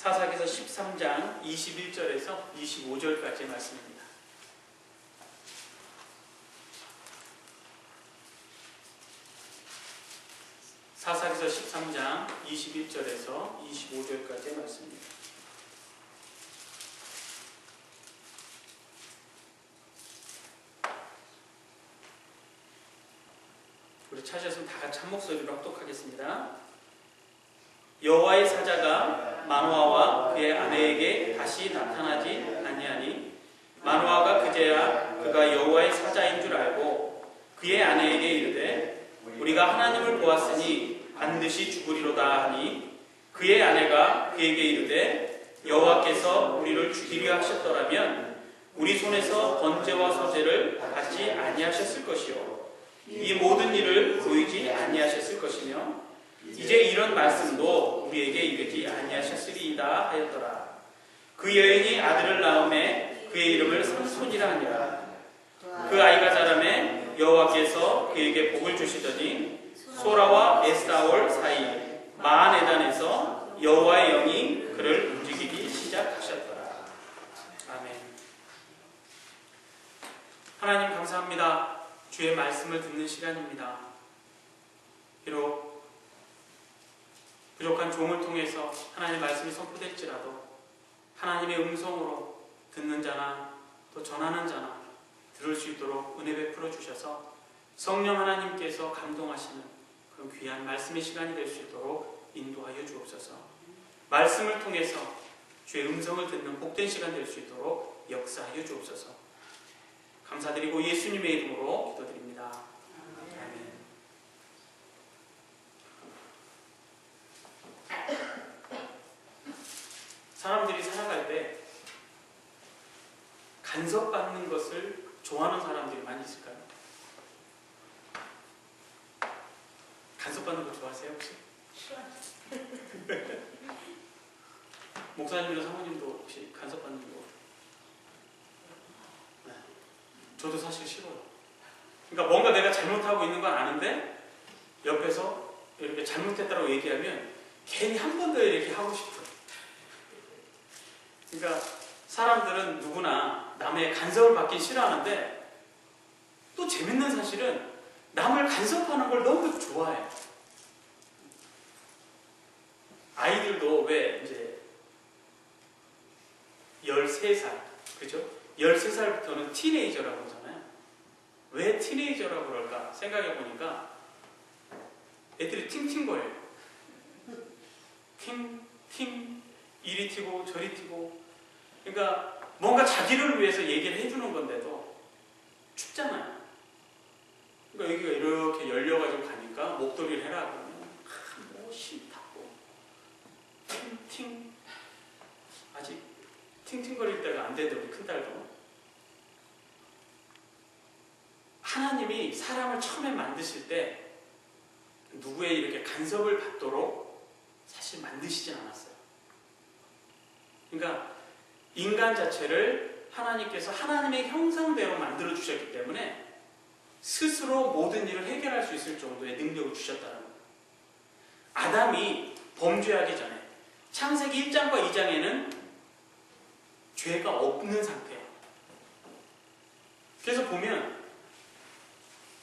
사사기서 13장 21절에서 25절까지의 말씀입니다. 사사기서 13장 21절에서 25절까지의 말씀입니다. 우리 찾으셨으면 다 같이 한 목소리로 합독하겠습니다. 여호와의 사자가 마노아와 그의 아내에게 다시 나타나지 아니하니 마노아가 그제야 그가 여호와의 사자인 줄 알고 그의 아내에게 이르되 우리가 하나님을 보았으니 반드시 죽으리로다 하니 그의 아내가 그에게 이르되 여호와께서 우리를 죽이려 하셨더라면 우리 손에서 번제와 소제를 받지 아니하셨을 것이요 이 모든 일을 보이지 아니하셨을 것이며 이제 이런 말씀도 우리에게 이르지 아니하셨으리이다 하였더라. 그 여인이 아들을 낳음에 그의 이름을 삼손이라 하니라. 그 아이가 자라매 여호와께서 그에게 복을 주시더니 소라와 에스타올 사이 마한에단에서 여호와의 영이 그를 움직이기 시작하셨더라. 아멘. 하나님 감사합니다. 주의 말씀을 듣는 시간입니다. 비록 부족한 종을 통해서 하나님의 말씀이 선포될지라도 하나님의 음성으로 듣는 자나 또 전하는 자나 들을 수 있도록 은혜 베풀어 주셔서 성령 하나님께서 감동하시는 그런 귀한 말씀의 시간이 될 수 있도록 인도하여 주옵소서. 말씀을 통해서 주의 음성을 듣는 복된 시간 될 수 있도록 역사하여 주옵소서. 감사드리고 예수님의 이름으로 기도드립니다. 아멘. 사람들이 살아갈 때 간섭받는 것을 좋아하는 사람들이 많이 있을까요? 간섭받는 거 좋아하세요 혹시? 목사님이나 사모님도 혹시 간섭받는 거? 네. 저도 사실 싫어요. 그러니까 뭔가 내가 잘못하고 있는 건 아는데 옆에서 이렇게 잘못했다고 얘기하면 괜히 한 번 더 이렇게 하고 싶어요. 그러니까 사람들은 누구나 남의 간섭을 받기 싫어하는데 또 재밌는 사실은 남을 간섭하는 걸 너무 좋아해요. 아이들도 왜 이제 13살, 그죠? 13살부터는 티네이저라고 하잖아요. 왜 티네이저라고 그럴까 생각해 보니까 애들이 팅팅거려요. 팅, 이리 튀고 저리 튀고. 그러니까 뭔가 자기를 위해서 얘기를 해주는 건데도 춥잖아요. 그러니까 여기가 이렇게 열려가지고 가니까 목도리를 해라 그러면 뭐 싫다고 팅 아직 팅팅거릴 때가 안 되는데 우리 큰딸도 하나님이 사람을 처음에 만드실 때 누구의 이렇게 간섭을 받도록 사실 만드시진 않았어요. 그러니까 인간 자체를 하나님께서 하나님의 형상대로 만들어 주셨기 때문에 스스로 모든 일을 해결할 수 있을 정도의 능력을 주셨다는 거예요. 아담이 범죄하기 전에 창세기 1장과 2장에는 죄가 없는 상태예요. 그래서 보면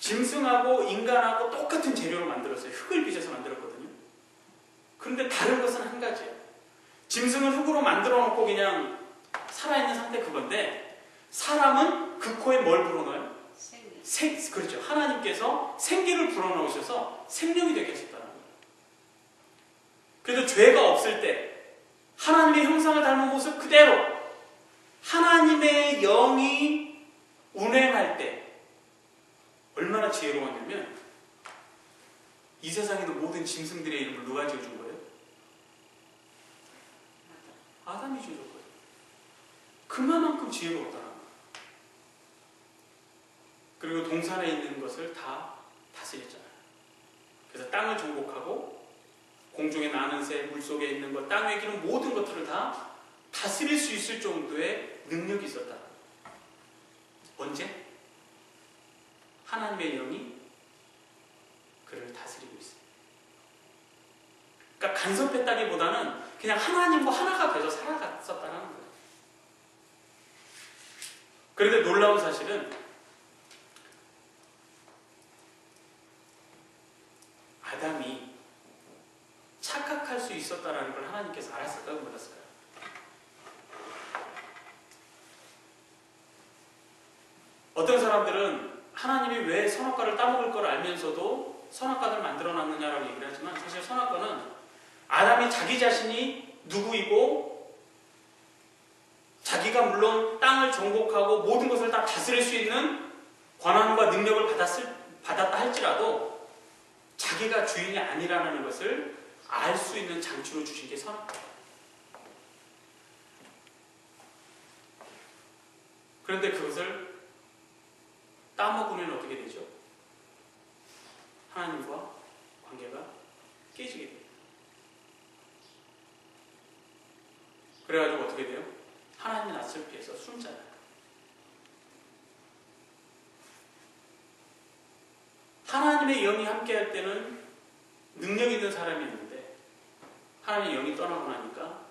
짐승하고 인간하고 똑같은 재료로 만들었어요. 흙을 빚어서 만들었거든요. 그런데 다른 것은 한 가지예요. 짐승은 흙으로 만들어 놓고 그냥 살아있는 상태 그건데 사람은 그 코에 뭘 불어넣어요? 그렇죠. 하나님께서 생기를 불어넣으셔서 생명이 되게 하셨다는 거예요. 그래서 죄가 없을 때 하나님의 형상을 닮은 모습 그대로 하나님의 영이 운행할 때 얼마나 지혜로웠냐면 이 세상에 있는 모든 짐승들의 이름을 누가 지어준 거예요? 아담이 지어준 거예요. 그만큼 지혜로웠다는 거예요. 그리고 동산에 있는 것을 다 다스렸잖아요. 그래서 땅을 정복하고 공중에 나는 새, 물속에 있는 것, 땅 위에 기는 모든 것들을 다 다스릴 수 있을 정도의 능력이 있었다. 언제? 하나님의 영이 그를 다스리고 있어요. 그러니까 간섭했다기보다는 그냥 하나님과 하나가 돼서 살아갔었다는 거예요. 그런데 놀라운 사실은 아담이 착각할 수 있었다는 걸 하나님께서 알았을까요? 몰랐을까요? 어떤 사람들은 하나님이 왜 선악과를 따먹을 걸 알면서도 선악과를 만들어놨느냐라고 얘기를 하지만 사실 선악과는 아담이 자기 자신이 누구이고 자기가 물론 땅을 정복하고 모든 것을 다 다스릴 수 있는 권한과 능력을 받았다 할지라도 자기가 주인이 아니라는 것을 알 수 있는 장치로 주신 게 선악과. 그런데 그것을 따먹으면 어떻게 되죠? 하나님과 관계가 깨지게 돼요. 그래가지고 어떻게 돼요? 하나님의 낯을 피해서 숨잖아요. 하나님의 영이 함께할 때는 능력 있는 사람이었는데 하나님의 영이 떠나고 나니까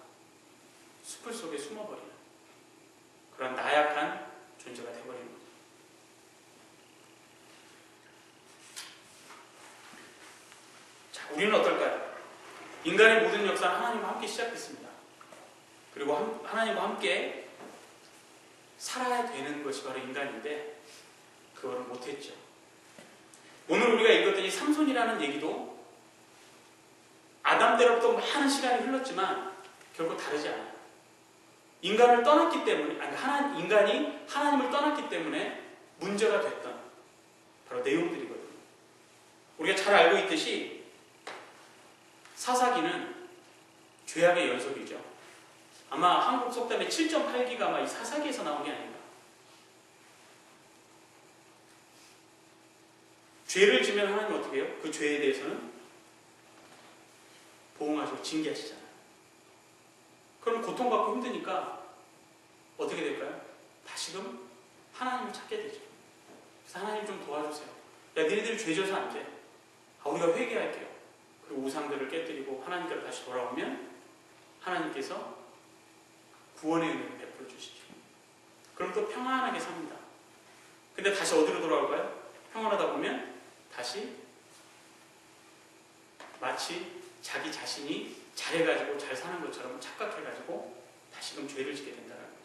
숲을 속에 숨어버리는 그런 나약한 존재가 되어버리는 거죠. 자, 우리는 어떨까요? 인간의 모든 역사는 하나님과 함께 시작됐습니다. 그리고 하나님과 함께 살아야 되는 것이 바로 인간인데 그거를 못했죠. 오늘 우리가 읽었던 이 삼손이라는 얘기도 아담 때로부터 많은 시간이 흘렀지만 결국 다르지 않아요. 인간을 떠났기 때문에, 인간이 하나님을 떠났기 때문에 문제가 됐던 바로 내용들이거든요. 우리가 잘 알고 있듯이 사사기는 죄악의 연속이죠. 아마 한국 속담의 7.8기가 아마 이 사사기에서 나온 게 아닌가. 죄를 지면 하나님 어떻게 해요? 그 죄에 대해서는 보응하시고 징계하시잖아요. 그럼 고통받고 힘드니까 어떻게 될까요? 다시금 하나님을 찾게 되죠. 그래서 하나님 좀 도와주세요. 야, 너희들이 죄 져서 안 돼. 우리가 회개할게요. 그리고 우상들을 깨뜨리고 하나님께로 다시 돌아오면 하나님께서 구원의 은혜를 베풀어 주시죠. 그럼 또 평안하게 삽니다. 근데 다시 어디로 돌아올까요? 평안하다 보면 다시 마치 자기 자신이 잘해가지고 잘 사는 것처럼 착각해가지고 다시금 죄를 짓게 된다는 거죠.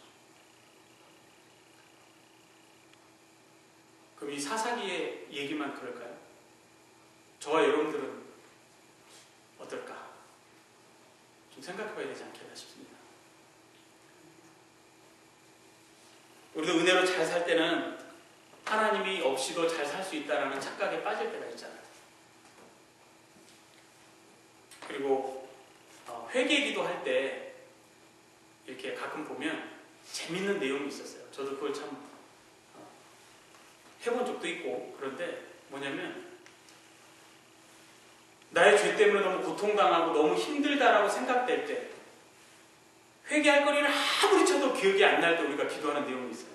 그럼 이 사사기의 얘기만 그럴까요? 저와 여러분들은 어떨까? 좀 생각해봐야 되지 않겠나 싶습니다. 우리도 은혜로 잘 살 때는 하나님이 없이도 잘 살 수 있다는 착각에 빠질 때가 있잖아요. 그리고 회개기도 할 때 이렇게 가끔 보면 재밌는 내용이 있었어요. 저도 그걸 참 해본 적도 있고. 그런데 뭐냐면 나의 죄 때문에 너무 고통당하고 너무 힘들다라고 생각될 때 회개할 거리를 아무리 쳐도 기억이 안 날 때 우리가 기도하는 내용이 있어요.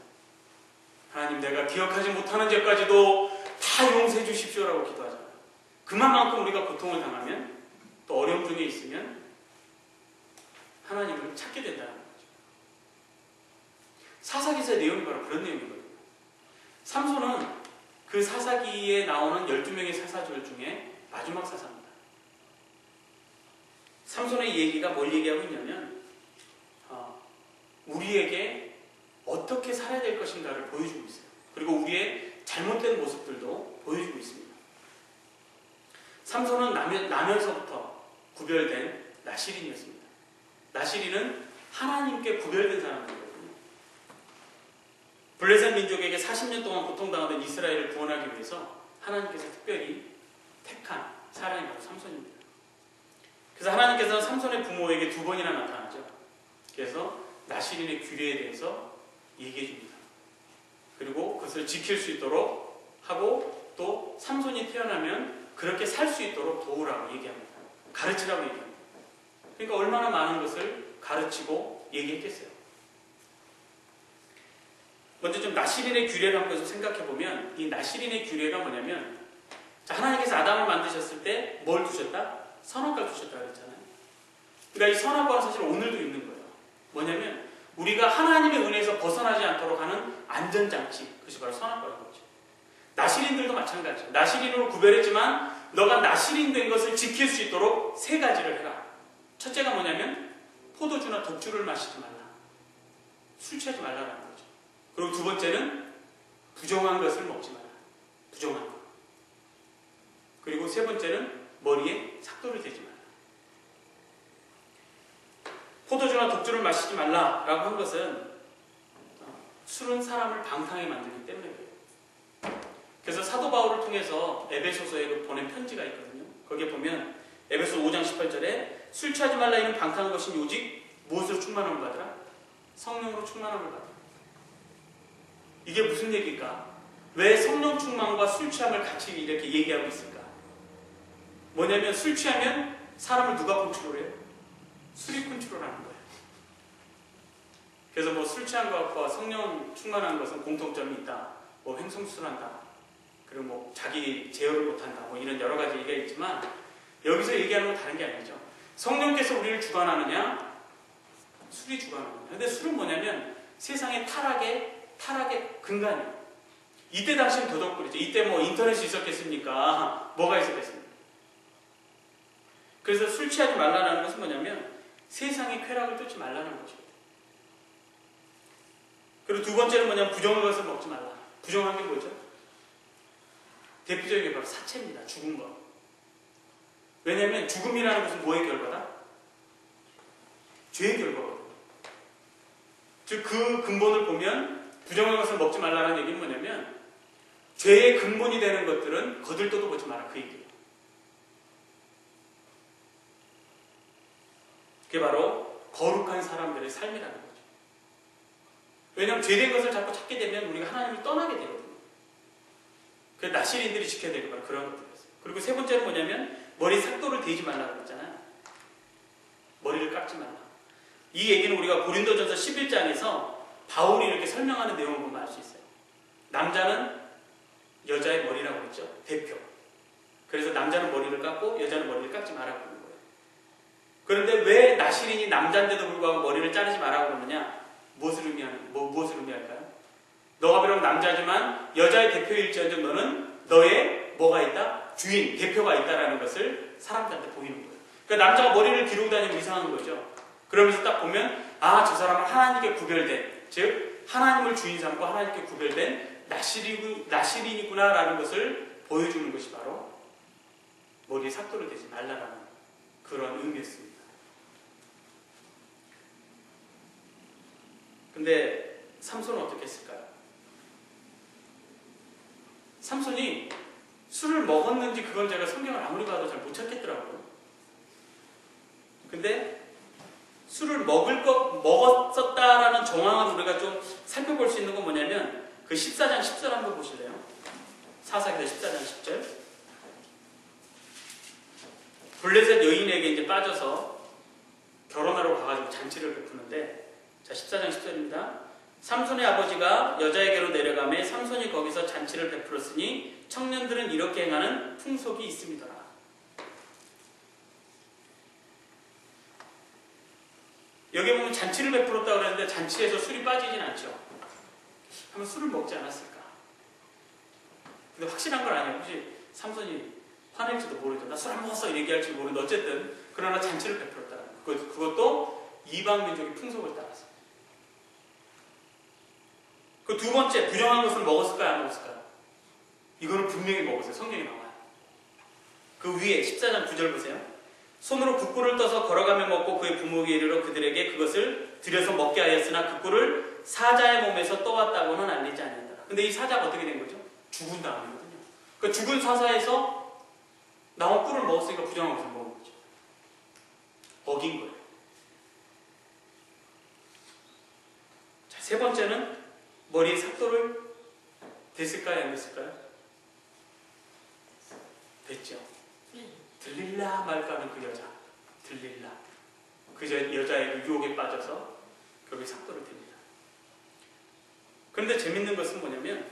하나님, 내가 기억하지 못하는 죄까지도 다 용서해 주십시오라고 기도하잖아요. 그만큼 우리가 고통을 당하면 또 어려움 중에 있으면 하나님을 찾게 된다는 거죠. 사사기서의 내용이 바로 그런 내용이거든요. 삼손은 그 사사기에 나오는 12명의 사사들 중에 마지막 사사입니다. 삼손의 얘기가 뭘 얘기하고 있냐면 우리에게 어떻게 살아야 될 것인가를 보여주고 있어요. 그리고 우리의 잘못된 모습들도 보여주고 있습니다. 삼손은 남에서부터 구별된 나실인이었습니다. 나실인은 하나님께 구별된 사람들이거든요. 블레셋 민족에게 40년 동안 고통당하던 이스라엘을 구원하기 위해서 하나님께서 특별히 택한 사람이 바로 삼손입니다. 그래서 하나님께서는 삼손의 부모에게 2번이나 나타나죠. 그래서 나실인의 규례에 대해서 얘기해 줍니다. 그리고 그것을 지킬 수 있도록 하고 또 삼손이 태어나면 그렇게 살 수 있도록 도우라고 얘기합니다. 가르치라고 얘기합니다. 그러니까 얼마나 많은 것을 가르치고 얘기했겠어요. 먼저 좀 나실인의 규례를 한번 생각해보면 이 나실인의 규례가 뭐냐면 하나님께서 아담을 만드셨을 때 뭘 두셨다? 선악과를 두셨다 그랬잖아요. 그러니까 이 선악과는 사실 오늘도 있는 거예요. 뭐냐면 우리가 하나님의 은혜에서 벗어나지 않도록 하는 안전장치, 그것이 바로 선악과인 거죠. 나실인들도 마찬가지죠. 나실인으로 구별했지만 너가 나실인 된 것을 지킬 수 있도록 세 가지를 해라. 첫째가 뭐냐면 포도주나 독주를 마시지 말라. 술 취하지 말라라는 거죠. 그리고 두 번째는 부정한 것을 먹지 마라. 부정한 것. 그리고 세 번째는 머리에 삭도를 대지 마라. 포도주나 독주를 마시지 말라라고 한 것은 술은 사람을 방탕하게 만들기 때문에 그래요. 그래서 사도 바울을 통해서 에베소서에 보낸 편지가 있거든요. 거기에 보면 에베소 5장 18절에 술 취하지 말라 이는 방탕한 것이니 오직 무엇으로 충만함을 받으라? 성령으로 충만함을 받으라. 이게 무슨 얘기일까? 왜 성령 충만과 술 취함을 같이 이렇게 얘기하고 있을까? 뭐냐면 술 취하면 사람을 누가 컨트롤해요? 술이 컨트롤하는 거예요. 그래서 뭐 술 취한 것과 성령 충만한 것은 공통점이 있다. 뭐 횡성술한다. 그리고 뭐 자기 제어를 못한다. 뭐 이런 여러 가지 얘기가 있지만 여기서 얘기하는 건 다른 게 아니죠. 성령께서 우리를 주관하느냐? 술이 주관하느냐? 근데 술은 뭐냐면 세상의 타락의 근간이에요. 이때 당시는 더더욱 그랬죠. 이때 뭐 인터넷이 있었겠습니까? 뭐가 있었겠습니까? 그래서 술 취하지 말라는 것은 뭐냐면 세상의 쾌락을 쫓지 말라는 거죠. 그리고 두 번째는 뭐냐면 부정한 것을 먹지 말라. 부정한 게 뭐죠? 대표적인 게 바로 사체입니다. 죽은 것. 왜냐하면 죽음이라는 것은 뭐의 결과다? 죄의 결과거든요. 즉 그 근본을 보면 부정한 것을 먹지 말라는 얘기는 뭐냐면 죄의 근본이 되는 것들은 거들떠도 보지 마라. 그 얘기예요. 그게 바로 거룩한 사람들의 삶이라는 거죠. 왜냐하면 죄된 것을 자꾸 찾게 되면 우리가 하나님을 떠나게 되거든요. 그 나실인들이 지켜야 될 바로 그런 것들이었어요. 그리고 세 번째는 뭐냐면 머리 삭도를 대지 말라고 했잖아요. 머리를 깎지 말라. 이 얘기는 우리가 고린도전서 11장에서 바울이 이렇게 설명하는 내용을 보면 알 수 있어요. 남자는 여자의 머리라고 했죠. 대표. 그래서 남자는 머리를 깎고 여자는 머리를 깎지 말라고 하는 거예요. 그런데 왜 나실인이 남자인데도 불구하고 머리를 자르지 말라고 그러느냐? 무엇을 의미할까요? 너가 비록 남자지만 여자의 대표일지언정 너는 너의 뭐가 있다? 주인, 대표가 있다라는 것을 사람들한테 보이는 거예요. 그러니까 남자가 머리를 기르고 다니면 이상한 거죠. 그러면서 딱 보면 저 사람은 하나님께 구별된, 즉 하나님을 주인 삼고 하나님께 구별된 나실인이구나라는 것을 보여주는 것이 바로 머리에 삭도를 대지 말라라는 그런 의미였습니다. 근데 삼손은 어떻게 했을까요? 삼손이 술을 먹었는지 그건 제가 성경을 아무리 봐도 잘 못 찾겠더라고요. 근데 술을 먹었었다라는 정황을 우리가 좀 살펴볼 수 있는 건 뭐냐면 그 14장 10절 한번 보실래요? 사사기서 14장 10절. 블레셋 여인에게 이제 빠져서 결혼하러 가가지고 잔치를 베푸는데, 자 14장 10절입니다. 삼손의 아버지가 여자에게로 내려가매 삼손이 거기서 잔치를 베풀었으니 청년들은 이렇게 행하는 풍속이 있음이더라. 여기 보면 잔치를 베풀었다고 그랬는데 잔치에서 술이 빠지진 않죠. 한번 술을 먹지 않았을까? 근데 확실한 건 아니에요. 혹시 삼손이 화낼지도 모르죠. 나 술 안 먹었어 얘기할지 모르는데 어쨌든 그러나 잔치를 베풀었다는 거. 그것도 이방 민족의 풍속을 따라서. 그 두 번째, 부정한 것을 먹었을까요? 안 먹었을까요? 이거는 분명히 먹었어요. 성경에 나와요. 그 위에 14장 9절 보세요. 손으로 국꿀을 떠서 걸어가며 먹고 그의 부모에게 이르러 그들에게 그것을 들여서 먹게 하였으나 그 꿀을 사자의 몸에서 떠왔다고는 알리지 않는다. 근데 이 사자가 어떻게 된 거죠? 죽은 다음이거든요. 그 죽은 사자에서 나온 꿀을 먹었으니까 부정한 것을 먹은 거죠. 어긴 거예요. 자, 세 번째는 머리에 삭도를 댔을까요? 안 댔을까요? 됐죠. 들릴라 말까 하는 그 여자. 들릴라. 그 여자의 유혹에 빠져서 거기에 삭도를 댑니다. 그런데 재밌는 것은 뭐냐면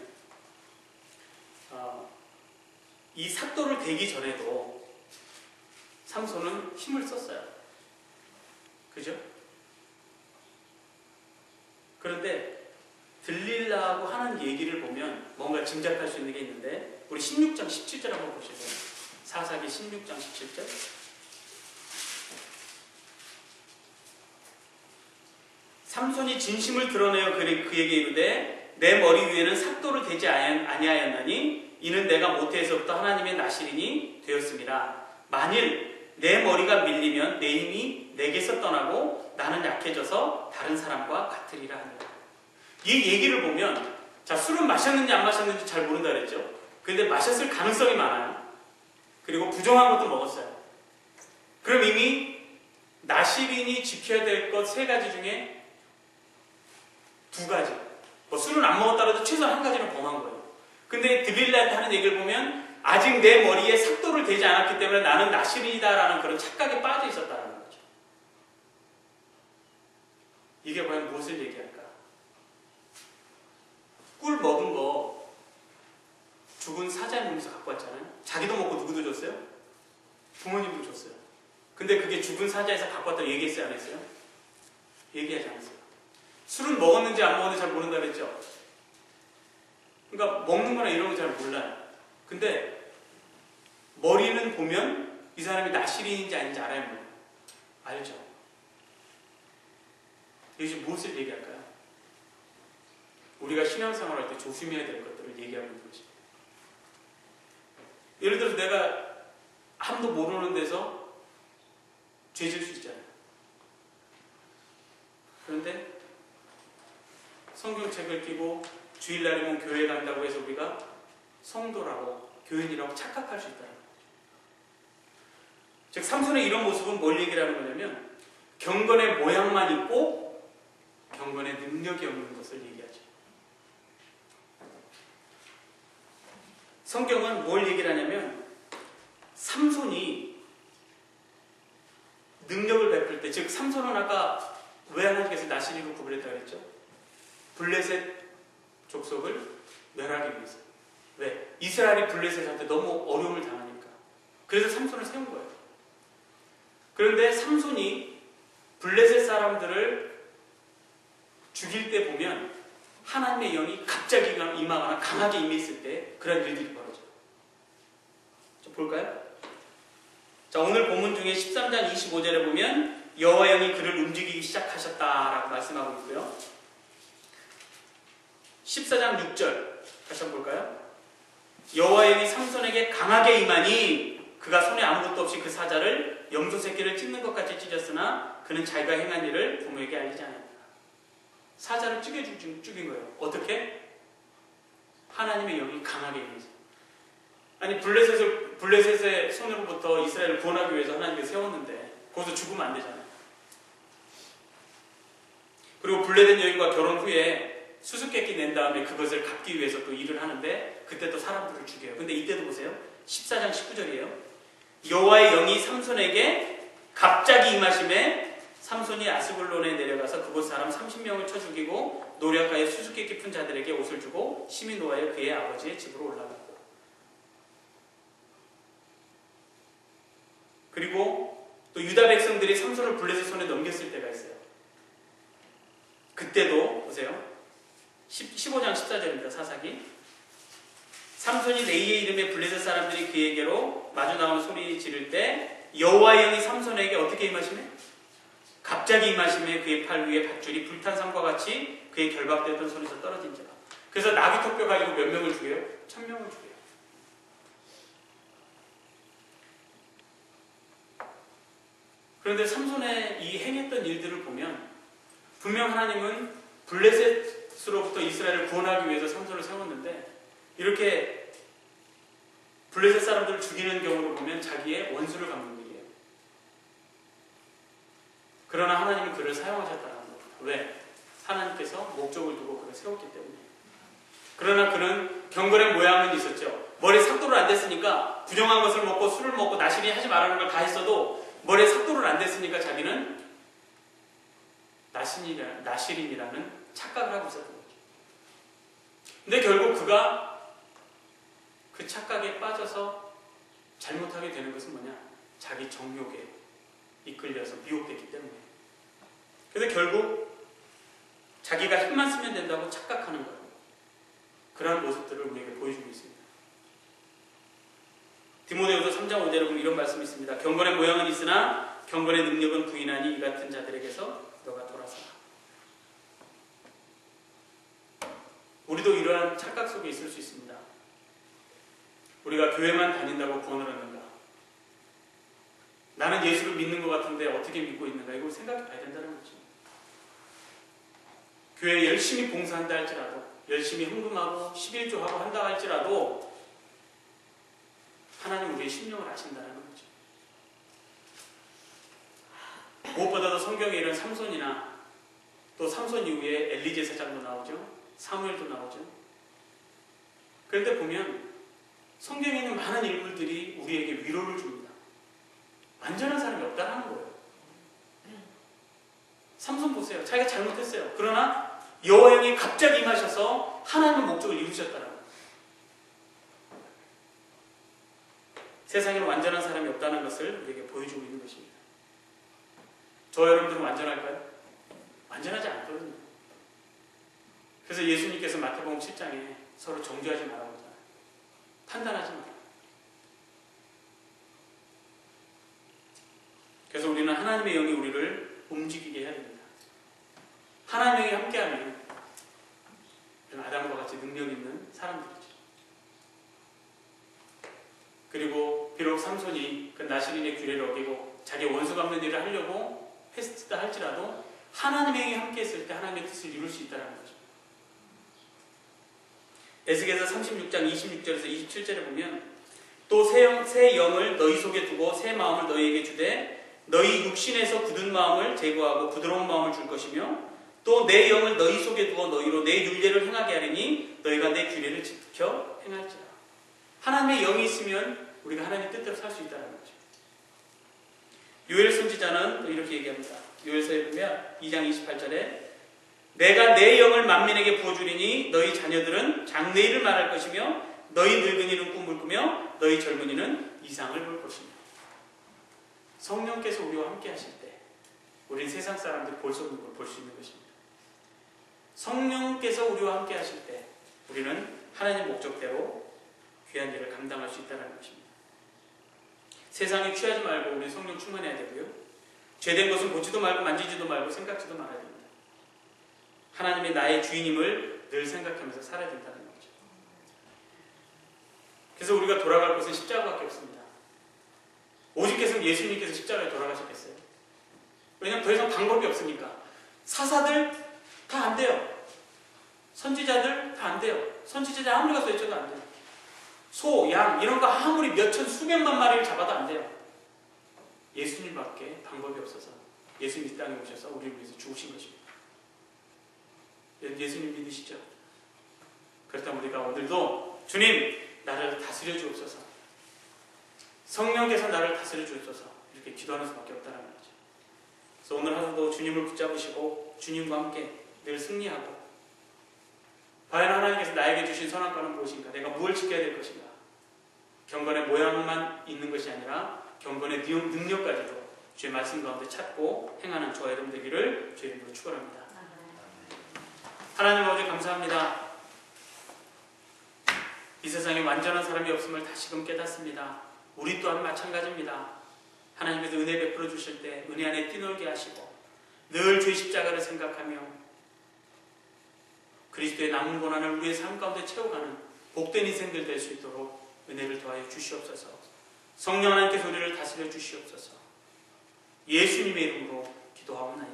이 삭도를 대기 전에도 삼손은 힘을 썼어요. 그죠? 그런데 들릴라고 하는 얘기를 보면 뭔가 짐작할 수 있는 게 있는데, 우리 16장 17절 한번 보실래요? 사사기 16장 17절. 삼손이 진심을 드러내어 그에게 이르되 내 머리 위에는 삭도를 대지 아니하였나니 이는 내가 모태에서부터 하나님의 나실인이 되었습니다. 만일 내 머리가 밀리면 내 힘이 내게서 떠나고 나는 약해져서 다른 사람과 같으리라 하니라. 이 얘기를 보면, 자, 술은 마셨는지 안 마셨는지 잘 모른다 그랬죠. 근데 마셨을 가능성이 많아요. 그리고 부정한 것도 먹었어요. 그럼 이미 나실인이 지켜야 될 것 3가지 중에 2가지, 뭐 술은 안 먹었다 해도 최소한 1가지는 범한 거예요. 근데 들릴라한테 하는 얘기를 보면 아직 내 머리에 삭도를 대지 않았기 때문에 나는 나실인이다라는 그런 착각에 빠져 있었다는 거죠. 이게 과연 무엇을 얘기할까? 꿀 먹은 거 죽은 사자의 몸에서 갖고 왔잖아요. 자기도 먹고 누구도 줬어요? 부모님도 줬어요. 근데 그게 죽은 사자에서 갖고 왔다고 얘기했어요, 안 했어요? 얘기하지 않았어요. 술은 먹었는지 안 먹었는지 잘 모른다 그랬죠? 그러니까 먹는 거나 이런 거 잘 몰라요. 근데 머리는 보면 이 사람이 나실인인지 아닌지 알아야 몰라요. 알죠? 이것이 무엇을 얘기할까요? 우리가 신앙생활 할 때 조심해야 될 것들을 얘기하고 있는 것입니다. 예를 들어서 내가 아무도 모르는 데서 죄 질 수 있잖아요. 그런데 성경책을 끼고 주일날이면 교회 간다고 해서 우리가 성도라고, 교인이라고 착각할 수 있다는 거죠. 즉 삼손의 이런 모습은 뭘 얘기를 하는 거냐면 경건의 모양만 있고 경건의 능력이 없는 것을 얘기하죠. 성경은 뭘 얘기를 하냐면 삼손이 능력을 베풀 때, 즉 삼손은 아까 왜 하나님께서 나실인으로 구별했다고 했죠? 블레셋 족속을 멸하기 위해서. 왜? 이스라엘이 블레셋한테 너무 어려움을 당하니까. 그래서 삼손을 세운 거예요. 그런데 삼손이 블레셋 사람들을 죽일 때 보면 하나님의 영이 갑자기 임하거나 강하게 임했을 때 그런 일들이 벌어져요. 좀 볼까요? 자, 오늘 본문 중에 13장 25절에 보면 여호와 영이 그를 움직이기 시작하셨다라고 말씀하고 있고요. 14장 6절 다시 한번 볼까요? 여호와 영이 삼손에게 강하게 임하니 그가 손에 아무것도 없이 그 사자를 염소 새끼를 찢는 것 같이 찢었으나 그는 자기가 행한 일을 부모에게 알리지 않았다. 사자를 죽인 거예요. 어떻게? 하나님의 영이 강하게 임해서. 아니 블레셋의 손으로부터 이스라엘을 구원하기 위해서 하나님께서 세웠는데 거기서 죽으면 안 되잖아요. 그리고 블레셋 여인과 결혼 후에 수수께끼 낸 다음에 그것을 갚기 위해서 또 일을 하는데 그때 또 사람들을 죽여요. 근데 이때도 보세요. 14장 19절이에요. 여호와의 영이 삼손에게 갑자기 임하심에 삼손이 아스글론에 내려가서 그곳 사람 30명을 쳐 죽이고 노략하여 수수께끼 푼 자들에게 옷을 주고 심히 노하여 그의 아버지의 집으로 올라갔고. 그리고 또 유다 백성들이 삼손을 블레셋 손에 넘겼을 때가 있어요. 그때도 보세요. 15장 14절입니다. 사사기. 삼손이 레이의 이름의 블레셋 사람들이 그에게로 마주 나오는 소리 지를 때 여호와의 영이 삼손에게 어떻게 임하시네? 갑자기 임하심에 그의 팔 위에 밧줄이 불탄 삼과 같이 그의 결박되었던 손에서 떨어진지라. 그래서 나귀 턱뼈 가지고 몇 명을 죽여요? 1000명을 죽여요. 그런데 삼손의 이 행했던 일들을 보면 분명 하나님은 블레셋으로부터 이스라엘을 구원하기 위해서 삼손을 세웠는데 이렇게 블레셋 사람들을 죽이는 경우를 보면 자기의 원수를 갚는 일이에요. 그러나 하나님은 그를 사용하셨다는 겁니다. 왜? 하나님께서 목적을 두고 그를 세웠기 때문에. 그러나 그는 경건의 모양은 있었죠. 머리에 삭도를 안 댔으니까 부정한 것을 먹고 술을 먹고 나실이 하지 말라는 걸 다 했어도 머리에 삭도를 안 댔으니까 자기는 나실인이라는 착각을 하고 있었던 거죠. 근데 결국 그가 그 착각에 빠져서 잘못하게 되는 것은 뭐냐? 자기 정욕에 이끌려서 미혹됐기 때문에. 그래서 결국 자기가 힘만 쓰면 된다고 착각하는 거예요. 그러한 모습들을 우리에게 보여주고 있습니다. 디모데후서 3장 5절에 보면 이런 말씀이 있습니다. 경건의 모양은 있으나 경건의 능력은 부인하니 이 같은 자들에게서 너가 돌아서라. 우리도 이러한 착각 속에 있을 수 있습니다. 우리가 교회만 다닌다고 구원을 얻는가? 나는 예수를 믿는 것 같은데 어떻게 믿고 있는가? 이걸 생각해 봐야 된다는 거죠. 교회에 열심히 봉사한다 할지라도, 열심히 헌금하고 11조하고 한다 할지라도 하나님 우리의 심령을 아신다는 거죠. 무엇보다도 성경에 이런 삼손이나 또 삼손 이후에 엘리 제사장도 나오죠. 사무엘도 나오죠. 그런데 보면 성경에 있는 많은 인물들이 우리에게 위로를 줍니다. 완전한 사람이 없다는 거예요. 삼손 보세요. 자기가 잘못했어요. 그러나 여호와 영이 갑자기 임하셔서 하나님의 목적을 이루셨다는 거예요. 세상에는 완전한 사람이 없다는 것을 우리에게 보여주고 있는 것입니다. 저와 여러분들은 완전할까요? 완전하지 않거든요. 그래서 예수님께서 마태복음 7장에 서로 정죄하지 말라고 하잖아요. 판단하지 말아요. 그래서 우리는 하나님의 영이 우리를 움직이게 해야 됩니다. 하나님의 영이 함께하면 아담과 같이 능력 있는 사람들이죠. 그리고 비록 삼손이 그 나시린의 규례를 어기고 자기 원수 갚는 일을 하려고 했다 할지라도 하나님의 영이 함께했을 때 하나님의 뜻을 이룰 수 있다는 거죠. 에스겔서 36장 26절에서 27절에 보면 또 새 영을 너희 속에 두고 새 마음을 너희에게 주되 너희 육신에서 굳은 마음을 제거하고 부드러운 마음을 줄 것이며 또 내 영을 너희 속에 두어 너희로 내 율례를 행하게 하리니 너희가 내 규례를 지켜 행할지라. 하나님의 영이 있으면 우리가 하나님의 뜻대로 살 수 있다는 거죠. 요엘 선지자는 이렇게 얘기합니다. 요엘서에 보면 2장 28절에 내가 내 영을 만민에게 부어주리니 너희 자녀들은 장래일을 말할 것이며 너희 늙은이는 꿈을 꾸며 너희 젊은이는 이상을 볼 것이며. 성령께서 우리와 함께 하실 때 우리는 세상 사람들이 볼 수 없는 걸 볼 수 있는 것입니다. 성령께서 우리와 함께 하실 때 우리는 하나님의 목적대로 귀한 일을 감당할 수 있다는 것입니다. 세상에 취하지 말고 우리 성령 충만해야 되고요. 죄된 것은 보지도 말고 만지지도 말고 생각지도 말아야 됩니다. 하나님이 나의 주인임을 늘 생각하면서 살아야 된다는 거죠. 그래서 우리가 돌아갈 곳은 십자가밖에 없습니다. 오직 예수님께서 십자가에 돌아가셨겠어요? 왜냐하면 더 이상 방법이 없으니까. 사사들 다 안 돼요. 선지자들 다 안 돼요. 선지자들 아무리 가서 외쳐도 안 돼요. 소, 양 이런 거 아무리 몇천 수백만 마리를 잡아도 안 돼요. 예수님밖에 방법이 없어서 예수님 이 땅에 오셔서 우리를 위해서 죽으신 것입니다. 예수님 믿으시죠? 그렇다면 우리가 오늘도 주님 나를 다스려 주옵소서, 성령께서 나를 다스려 주옵소서 이렇게 기도하는 수밖에 없다는 거죠. 그래서 오늘 하루도 주님을 붙잡으시고 주님과 함께 늘 승리하고 과연 하나님께서 나에게 주신 선악과는 무엇인가? 내가 무엇을 지켜야 될 것인가? 경건의 모양만 있는 것이 아니라 경건의 능력까지도 주의 말씀 가운데 찾고 행하는 저와 여러분 되기를 주의 이름으로 축원합니다. 하나님 아버지 감사합니다. 이 세상에 완전한 사람이 없음을 다시금 깨닫습니다. 우리 또한 마찬가지입니다. 하나님께서 은혜 베풀어 주실 때 은혜 안에 뛰놀게 하시고 늘 주의 십자가를 생각하며 그리스도의 남은 고난을 우리의 삶 가운데 채워가는 복된 인생들 될 수 있도록 은혜를 더하여 주시옵소서. 성령 하나님께서 우리를 다스려 주시옵소서. 예수님의 이름으로 기도하옵나이다.